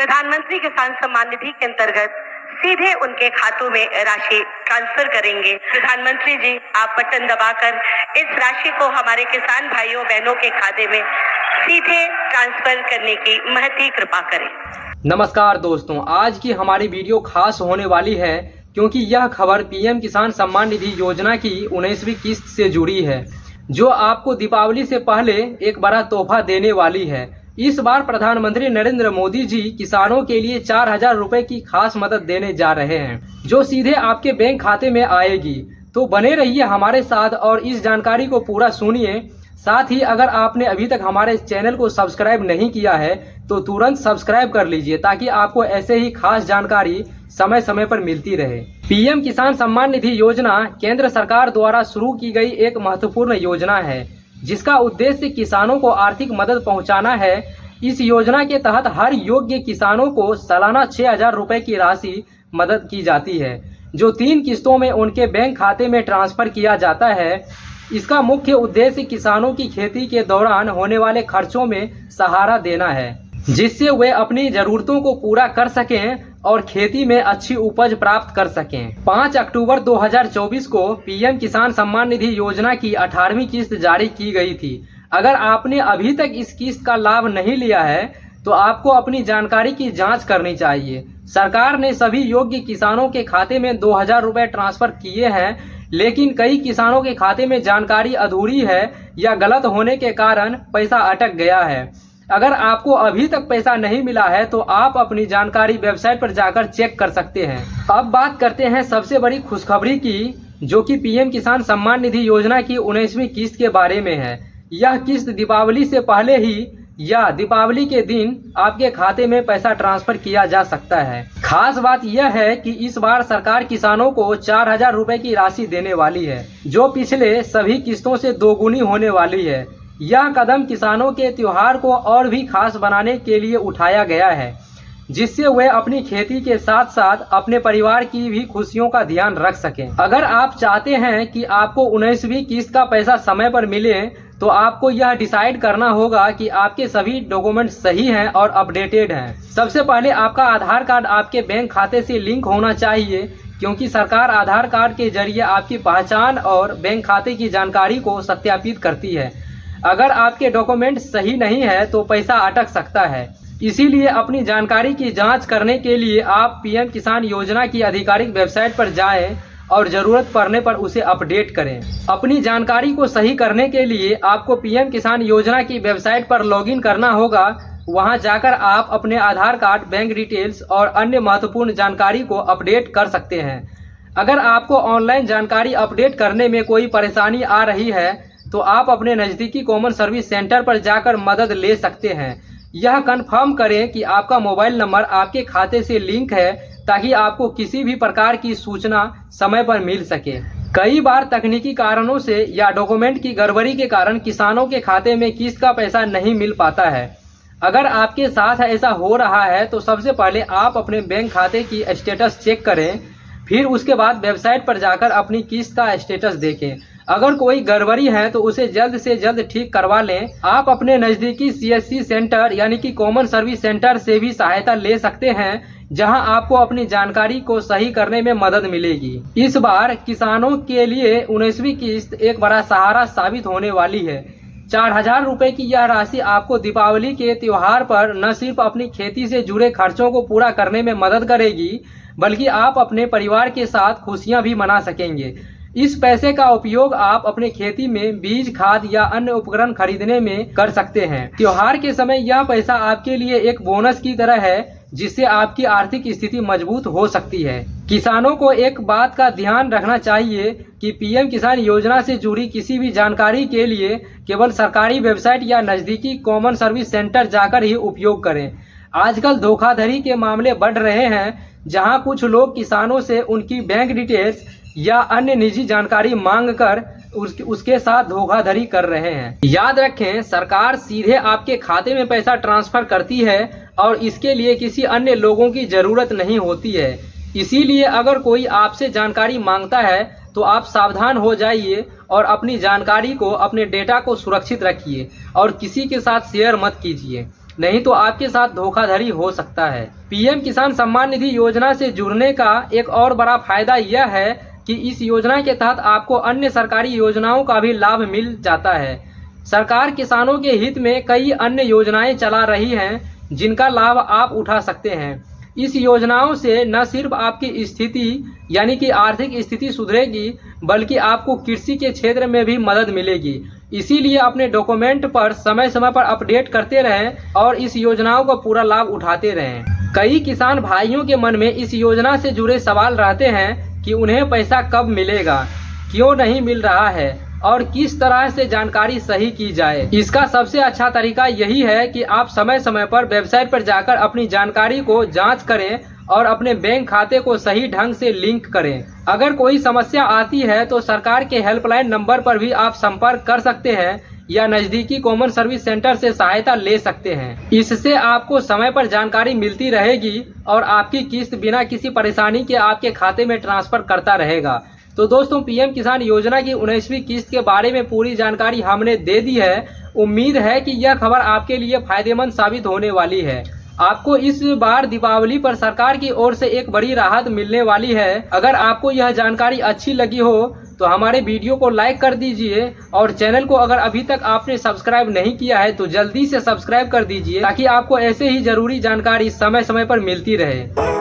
प्रधानमंत्री किसान सम्मान निधि के अंतर्गत सीधे उनके खातों में राशि ट्रांसफर करेंगे। प्रधानमंत्री जी, आप बटन दबाकर इस राशि को हमारे किसान भाइयों बहनों के खाते में सीधे ट्रांसफर करने की महती कृपा करें। नमस्कार दोस्तों, आज की हमारी वीडियो खास होने वाली है क्योंकि यह खबर पीएम किसान सम्मान निधि योजना की 19वीं किस्त से जुड़ी है, जो आपको दीपावली से पहले एक बड़ा तोहफा देने वाली है। इस बार प्रधानमंत्री नरेंद्र मोदी जी किसानों के लिए 4,000 रुपए की खास मदद देने जा रहे हैं, जो सीधे आपके बैंक खाते में आएगी। तो बने रहिए हमारे साथ और इस जानकारी को पूरा सुनिए। साथ ही अगर आपने अभी तक हमारे चैनल को सब्सक्राइब नहीं किया है तो तुरंत सब्सक्राइब कर लीजिए, ताकि आपको ऐसे ही खास जानकारी समय समय पर मिलती रहे। पीएम किसान सम्मान निधि योजना केंद्र सरकार द्वारा शुरू की गई एक महत्वपूर्ण योजना है, जिसका उद्देश्य किसानों को आर्थिक मदद पहुंचाना है। इस योजना के तहत हर योग्य किसानों को सालाना 6,000 रुपए की राशि मदद की जाती है, जो 3 किस्तों में उनके बैंक खाते में ट्रांसफर किया जाता है। इसका मुख्य उद्देश्य किसानों की खेती के दौरान होने वाले खर्चों में सहारा देना है, जिससे वे अपनी जरूरतों को पूरा कर सकें और खेती में अच्छी उपज प्राप्त कर सकें। 5 अक्टूबर 2024 को पीएम किसान सम्मान निधि योजना की 18वीं किस्त जारी की गई थी। अगर आपने अभी तक इस किस्त का लाभ नहीं लिया है तो आपको अपनी जानकारी की जांच करनी चाहिए। सरकार ने सभी योग्य किसानों के खाते में 2,000 रुपए ट्रांसफर किए हैं, लेकिन कई किसानों के खाते में जानकारी अधूरी है या गलत होने के कारण पैसा अटक गया है। अगर आपको अभी तक पैसा नहीं मिला है तो आप अपनी जानकारी वेबसाइट पर जाकर चेक कर सकते हैं। अब बात करते हैं सबसे बड़ी खुशखबरी की, जो कि पीएम किसान सम्मान निधि योजना की 19वीं किस्त के बारे में है। यह किस्त दीपावली से पहले ही या दीपावली के दिन आपके खाते में पैसा ट्रांसफर किया जा सकता है। खास बात यह है कि इस बार सरकार किसानों को 4,000 रुपए की राशि देने वाली है, जो पिछले सभी किस्तों से दोगुनी होने वाली है। यह कदम किसानों के त्योहार को और भी खास बनाने के लिए उठाया गया है, जिससे वे अपनी खेती के साथ साथ अपने परिवार की भी खुशियों का ध्यान रख सकें। अगर आप चाहते हैं कि आपको 19वीं किस्त का पैसा समय पर मिले तो आपको यह डिसाइड करना होगा कि आपके सभी डॉक्यूमेंट सही हैं और अपडेटेड हैं। सबसे पहले आपका आधार कार्ड आपके बैंक खाते से लिंक होना चाहिए, क्योंकि सरकार आधार कार्ड के जरिए आपकी पहचान और बैंक खाते की जानकारी को सत्यापित करती है। अगर आपके डॉक्यूमेंट सही नहीं है तो पैसा अटक सकता है। इसीलिए अपनी जानकारी की जांच करने के लिए आप पीएम किसान योजना की आधिकारिक वेबसाइट पर जाएं और जरूरत पड़ने पर उसे अपडेट करें। अपनी जानकारी को सही करने के लिए आपको पीएम किसान योजना की वेबसाइट पर लॉगिन करना होगा। वहां जाकर आप अपने आधार कार्ड, बैंक डिटेल्स और अन्य महत्वपूर्ण जानकारी को अपडेट कर सकते हैं। अगर आपको ऑनलाइन जानकारी अपडेट करने में कोई परेशानी आ रही है तो आप अपने नज़दीकी कॉमन सर्विस सेंटर पर जाकर मदद ले सकते हैं। यह कंफर्म करें कि आपका मोबाइल नंबर आपके खाते से लिंक है, ताकि आपको किसी भी प्रकार की सूचना समय पर मिल सके। कई बार तकनीकी कारणों से या डॉक्यूमेंट की गड़बड़ी के कारण किसानों के खाते में किस्त का पैसा नहीं मिल पाता है। अगर आपके साथ ऐसा हो रहा है तो सबसे पहले आप अपने बैंक खाते की स्टेटस चेक करें, फिर उसके बाद वेबसाइट पर जाकर अपनी किस्त का स्टेटस देखें। अगर कोई गड़बड़ी है तो उसे जल्द से जल्द ठीक करवा लें। आप अपने नज़दीकी सीएससी सेंटर यानी कि कॉमन सर्विस सेंटर से भी सहायता ले सकते हैं, जहां आपको अपनी जानकारी को सही करने में मदद मिलेगी। इस बार किसानों के लिए 19वीं किस्त एक बड़ा सहारा साबित होने वाली है। 4,000 रुपए की यह राशि आपको दीपावली के त्योहार पर न सिर्फ अपनी खेती से जुड़े खर्चों को पूरा करने में मदद करेगी, बल्कि आप अपने परिवार के साथ खुशियां भी मना सकेंगे। इस पैसे का उपयोग आप अपने खेती में बीज, खाद या अन्य उपकरण खरीदने में कर सकते हैं। त्योहार के समय यह पैसा आपके लिए एक बोनस की तरह है, जिससे आपकी आर्थिक स्थिति मजबूत हो सकती है। किसानों को एक बात का ध्यान रखना चाहिए कि पीएम किसान योजना से जुड़ी किसी भी जानकारी के लिए केवल सरकारी वेबसाइट या नज़दीकी कॉमन सर्विस सेंटर जाकर ही उपयोग करें। आजकल धोखाधड़ी के मामले बढ़ रहे हैं, जहां कुछ लोग किसानों से उनकी बैंक डिटेल्स या अन्य निजी जानकारी मांगकर उसके साथ धोखाधड़ी कर रहे हैं। याद रखें, सरकार सीधे आपके खाते में पैसा ट्रांसफर करती है और इसके लिए किसी अन्य लोगों की जरूरत नहीं होती है। इसीलिए अगर कोई आपसे जानकारी मांगता है तो आप सावधान हो जाइए और अपनी जानकारी को, अपने डेटा को सुरक्षित रखिए और किसी के साथ शेयर मत कीजिए। नहीं तो आपके साथ धोखाधड़ी हो सकता है। पीएम किसान सम्मान निधि योजना से जुड़ने का एक और बड़ा फायदा यह है कि इस योजना के तहत आपको अन्य सरकारी योजनाओं का भी लाभ मिल जाता है। सरकार किसानों के हित में कई अन्य योजनाएं चला रही हैं जिनका लाभ आप उठा सकते हैं। इस योजनाओं से न सिर्फ आपकी स्थिति यानी कि आर्थिक स्थिति सुधरेगी, बल्कि आपको कृषि के क्षेत्र में भी मदद मिलेगी। इसीलिए अपने डॉक्यूमेंट पर समय समय पर अपडेट करते रहें और इस योजनाओं का पूरा लाभ उठाते रहें। कई किसान भाइयों के मन में इस योजना से जुड़े सवाल रहते हैं कि उन्हें पैसा कब मिलेगा, क्यों नहीं मिल रहा है और किस तरह से जानकारी सही की जाए। इसका सबसे अच्छा तरीका यही है कि आप समय समय पर वेबसाइट पर जाकर अपनी जानकारी को जांच करें और अपने बैंक खाते को सही ढंग से लिंक करें। अगर कोई समस्या आती है तो सरकार के हेल्पलाइन नंबर पर भी आप संपर्क कर सकते हैं या नज़दीकी कॉमन सर्विस सेंटर से सहायता ले सकते हैं। इससे आपको समय पर जानकारी मिलती रहेगी और आपकी किस्त बिना किसी परेशानी के आपके खाते में ट्रांसफर करता रहेगा। तो दोस्तों, पीएम किसान योजना की 19वीं किस्त के बारे में पूरी जानकारी हमने दे दी है। उम्मीद है कि यह खबर आपके लिए फायदेमंद साबित होने वाली है। आपको इस बार दीपावली पर सरकार की ओर से एक बड़ी राहत मिलने वाली है। अगर आपको यह जानकारी अच्छी लगी हो तो हमारे वीडियो को लाइक कर दीजिए और चैनल को अगर अभी तक आपने सब्सक्राइब नहीं किया है तो जल्दी से सब्सक्राइब कर दीजिए ताकि आपको ऐसे ही जरूरी जानकारी समय समय पर मिलती रहे।